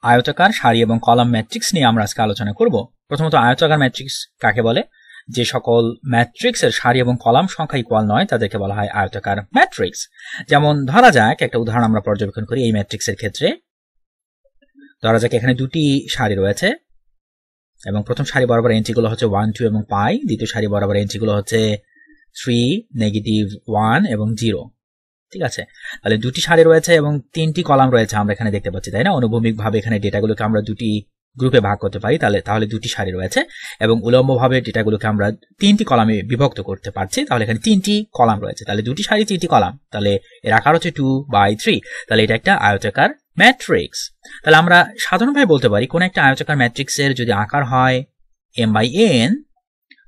আয়তাকার সারি এবং কলাম ম্যাট্রিক্স নিয়ে আমরা আজকে আলোচনা করব। প্রথমত আয়তাকার ম্যাট্রিক্স কাকে বলে? যে সকল ম্যাট্রিক্সের সারি এবং কলাম সংখ্যা ইকুয়াল নয় তাদেরকে বলা হয় আয়তাকার ম্যাট্রিক্স। যেমন ধরা যাক, একটা উদাহরণ আমরা পর্যবেক্ষণ করি এই ম্যাট্রিক্সের ক্ষেত্রে। ধরা যাক এখানে দুটি সারি রয়েছে এবং প্রথম সারি বরাবর এন্ট্রিগুলো হচ্ছে 1, 2 এবং পাই, দ্বিতীয় সারি বরাবর এন্ট্রিগুলো হচ্ছে 3, -1 এবং 0। ঠিক আছে, তাহলে দুটি সারি রয়েছে এবং 3টি কলাম রয়েছে আমরা এখানে দেখতে পাচ্ছি, তাই না? অনুভূমিকভাবে এখানে ডেটাগুলোকে আমরা দুটি গ্রুপে ভাগ করতে পারি, তাহলে দুটি সারি রয়েছে এবং উলম্বভাবে ডেটাগুলোকে আমরা 3টি কলামে বিভক্ত করতে পারছি, তাহলে এখানে 3টি কলাম রয়েছে। তাহলে দুটি সারি 3টি কলাম, তাহলে এর আকার হচ্ছে 2/3। তাহলে এটা একটা আয়তাকার ম্যাট্রিক্স। তাহলে আমরা সাধারণভাবে বলতে পারি কোন একটা আয়তাকার ম্যাট্রিক্সের যদি আকার হয় m/n,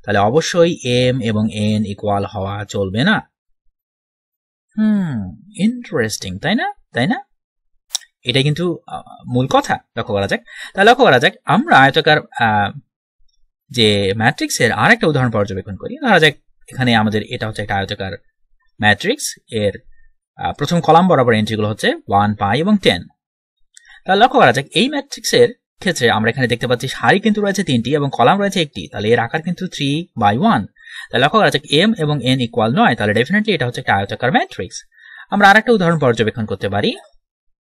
তাহলে অবশ্যই m এবং n ইকুয়াল হওয়া চলবে না। ইন্টারেস্টিং, তাই না? এটা কিন্তু মূল কথা। লক্ষ্য করা যাক, তাহলে লক্ষ্য করা যাক আমরা আয়তাকার যে ম্যাট্রিক্সের আরেকটা উদাহরণ পর্যবেক্ষণ করি। ধরা যাক এখানে আমাদের এটা হচ্ছে একটা আয়তাকার ম্যাট্রিক্স, এর প্রথম কলাম বরাবর এন্ট্রিগুলো হচ্ছে 1, পাই এবং 10। তাহলে লক্ষ্য করা যাক এই ম্যাট্রিক্সের ক্ষেত্রে আমরা এখানে দেখতে পাচ্ছি সারি কিন্তু রয়েছে 3টি এবং কলাম রয়েছে 1টি, তাহলে এর আকার কিন্তু 3/1। তাহলে লক্ষ্য করা যাক m এবং n ইকুয়াল নয়, তাহলে ডেফিনেটলি এটা হচ্ছে একটা আয়তাকার ম্যাট্রিক্স। আমরা আরেকটা উদাহরণ পর্যবেক্ষণ করতে পারি।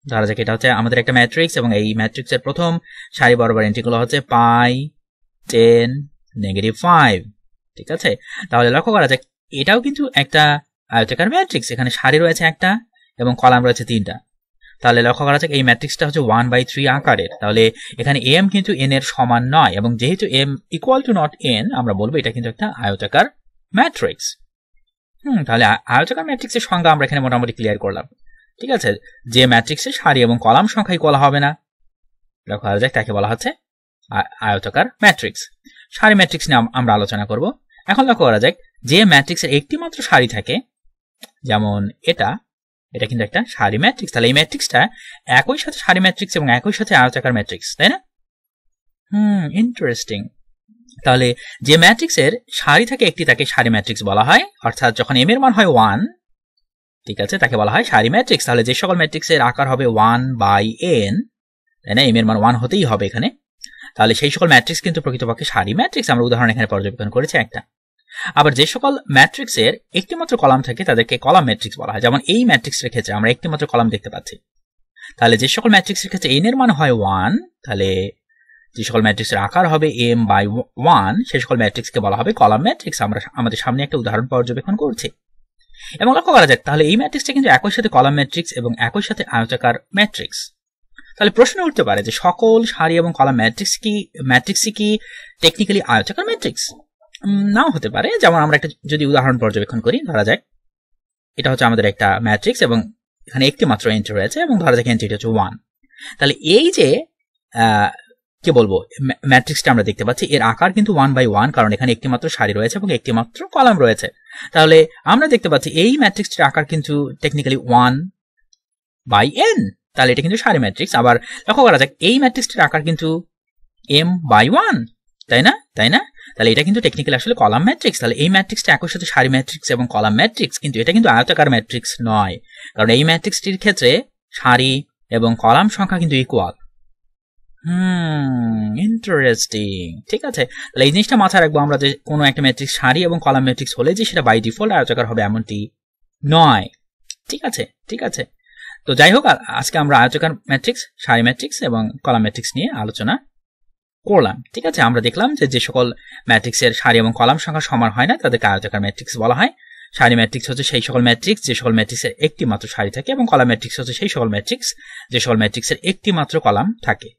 ধরা যাক এটা হচ্ছে আমাদের একটা ম্যাট্রিক্স এবং এই ম্যাট্রিক্সের প্রথম সারি বরাবর এন্ট্রিগুলো হচ্ছে পাই, 10, -5। ঠিক আছে, তাহলে লক্ষ্য করা যাক এটাও কিন্তু একটা আয়তাকার ম্যাট্রিক্স। এখানে সারি রয়েছে একটা এবং কলাম রয়েছে 3টা। তাহলে লক্ষ্য করা যাক এই ম্যাট্রিক্সটা হচ্ছে 1/3 আকারের। তাহলে এখানে m কিন্তু n এর সমান নয় এবং যেহেতু m equal to not n, আমরা বলবো এটা কিন্তু একটা আয়তাকার ম্যাট্রিক্স। তাহলে আয়তাকার ম্যাট্রিক্সের সংজ্ঞা আমরা এখানে মোটামুটি ক্লিয়ার করলাম। ঠিক আছে, যে ম্যাট্রিক্সের সারি এবং কলাম সংখ্যা ইকুয়াল হবে না, লক্ষ্য করা যাক তাকে বলা হচ্ছে আয়তাকার ম্যাট্রিক্স। সারি ম্যাট্রিক্স নিয়ে আমরা আলোচনা করব। এখন লক্ষ্য করা যাক যে ম্যাট্রিক্সের একটি মাত্র সারি থাকে, যেমন এটা কিন্তু একটা সারি ম্যাট্রিক্স। তাহলে এই ম্যাট্রিক্সটা একই সাথে সারি ম্যাট্রিক্স এবং একই সাথে আয়তাকার ম্যাট্রিক্স, তাই না? ইন্টারেস্টিং। তাহলে যে ম্যাট্রিক্সের সারি থাকে একটি, তাকে সারি ম্যাট্রিক্স বলা হয়, অর্থাৎ যখন m এর মান হয় 1, ঠিক আছে, তাকে বলা হয় সারি ম্যাট্রিক্স। তাহলে যে সকল ম্যাট্রিক্সের আকার হবে 1/n, তাই না, m এর মান 1 হতেই হবে এখানে, তাহলে সেই সকল ম্যাট্রিক্স কিন্তু প্রকৃতপক্ষে সারি ম্যাট্রিক্স। আমরা উদাহরণ এখানে পর্যবেক্ষণ করেছি একটা। আবার যে সকল ম্যাট্রিক্সের একটি মাত্র কলাম থাকে তাদেরকে কলাম ম্যাট্রিক্স বলা হয়। যেমন এই ম্যাট্রিক্সের ক্ষেত্রে আমরা একটি মাত্র কলাম দেখতে পাচ্ছি। তাহলে যে সকল ম্যাট্রিক্সের ক্ষেত্রে n এর মান হয় 1, তাহলে যে সকল ম্যাট্রিক্সের আকার হবে m/1, সেই সকল ম্যাট্রিক্সকে বলা হবে কলাম ম্যাট্রিক্স। আমরা আমাদের সামনে একটা উদাহরণ পর্যবেক্ষণ করছি এবং লক্ষ্য করা যাক তাহলে এই ম্যাট্রিক্সটা কিন্তু একই সাথে কলাম ম্যাট্রিক্স এবং একই সাথে আয়তাকার ম্যাট্রিক্স। তাহলে প্রশ্ন উঠতে পারে যে সকল সারি এবং কলাম ম্যাট্রিক্সই কি টেকনিক্যালি আয়তাকার ম্যাট্রিক্স? নাও হতে পারে। যেমন আমরা একটা যদি উদাহরণ পর্যবেক্ষণ করি, ধরা যাক এটা হচ্ছে আমাদের একটা ম্যাট্রিক্স এবং এখানে একটি মাত্র এন্ট্রি রয়েছে এবং ধরা যাক এন্ট্রিটা হচ্ছে 1। তাহলে এই যে কি বলবো ম্যাট্রিক্সটা আমরা দেখতে পাচ্ছি, এর আকার কিন্তু 1/1, কারণ এখানে একটি মাত্র সারি রয়েছে এবং একটি মাত্র কলাম রয়েছে। তাহলে আমরা দেখতে পাচ্ছি এই ম্যাট্রিক্সটির আকার কিন্তু টেকনিক্যালি 1/n, তাহলে এটা কিন্তু সারি ম্যাট্রিক্স। আবার লক্ষ্য করা যাক এই ম্যাট্রিক্সটির আকার কিন্তু m/1, তাই না? তাহলে এটা কিন্তু টেকনিক্যালি আসলে কলাম ম্যাট্রিক্স। তাহলে এই ম্যাট্রিক্সটা একই সাথে সারি ম্যাট্রিক্স এবং কলাম ম্যাট্রিক্স, কিন্তু এটা কিন্তু আয়তাকার ম্যাট্রিক্স নয়, কারণ এই ম্যাট্রিক্সটির ক্ষেত্রে সারি এবং কলাম সংখ্যা কিন্তু ইকুয়াল। ইন্টারেস্টিং। ঠিক আছে, তাহলে এই জিনিসটা মাথায় রাখবো আমরা যে কোনো একটা ম্যাট্রিক্স সারি এবং কলাম ম্যাট্রিক্স হলে যে সেটা বাই ডিফল্ট আয়তাকার হবে এমনটি নয়। ঠিক আছে। তো যাই হোক, আজকে আমরা আয়তাকার ম্যাট্রিক্স, সারি ম্যাট্রিক্স এবং কলাম ম্যাট্রিক্স নিয়ে আলোচনা করলাম। ঠিক আছে, আমরা দেখলাম যে সকল ম্যাট্রিক্সের সারি এবং কলাম সংখ্যা সমান হয় না তাদেরকে আয়তাকার ম্যাট্রিক্স বলা হয়। সারি ম্যাট্রিক্স হচ্ছে সেই সকল ম্যাট্রিক্স যে সকল ম্যাট্রিক্সের একটি মাত্র সারি থাকে এবং কলাম ম্যাট্রিক্স হচ্ছে সেই সকল ম্যাট্রিক্স যে সকল ম্যাট্রিক্সের একটি মাত্র কলাম থাকে।